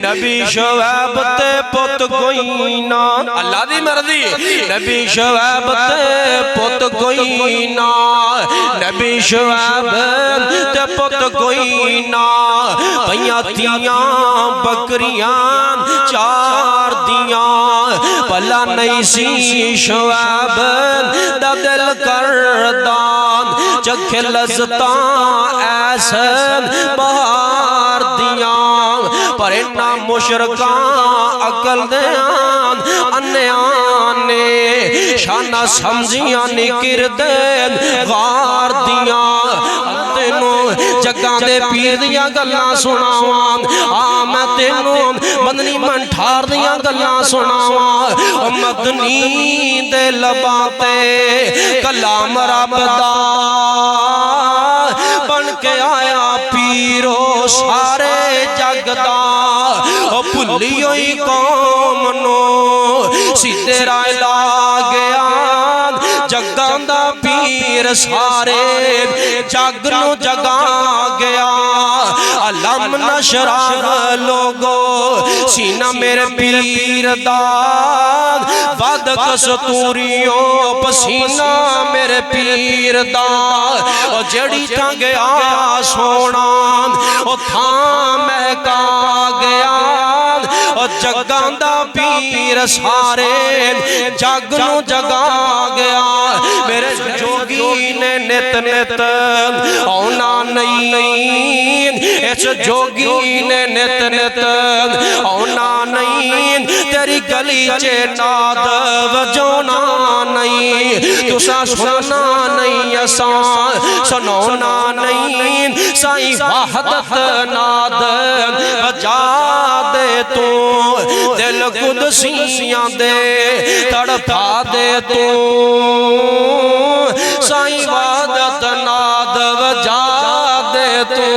नबी शुएब ते पुत कोई ना, अल्लाह दी मर्जी। नबी शुएब ते पुत कोई ना, नबी शुएब ते पुत कोई ना। भैया तियां बकरियां चार दियां, भला नहीं सी शुएब दा दिल करदा चखे लज़्ज़तां ऐसन बहार दियां। पर इन्ना मुशरकां अकल देआन अन्यान ने शाना समझियां निकिरदे गार दियां। तेनू जग्गां दे पीर दियां गल्लां सुनावां, आ मैं तेनू मदनी मंठार दियां गल्लां सुनावां। मदनी दे लबां ते कलाम रब दा बन के आया पीरो सारे जग दा। भुली हुई कौम नो सीधे राह ला गया, जगां दा पीर सारे जग नू जगा गया। अलम नशरह लोगो सीना मेरे पीर दा, वद कस्तूरियों पसीना मेरे पीर दा। जड़ी था गया सोना ओ था महका गया, जगां दा पीर सारे जग नू जगा गया। मेरे जोगी ने नित नित औना नहीं, इस जोगी ने नित नित औना नहीं। तेरी गली च नाद वजोना नहीं, तुसा सुनना नहीं असा सुनौना नहीं। साईं वहदत नाद बजा दे तू, दिल कुदसियां दे तड़पा दे तू। साईं वहदत नाद बजा दे तू।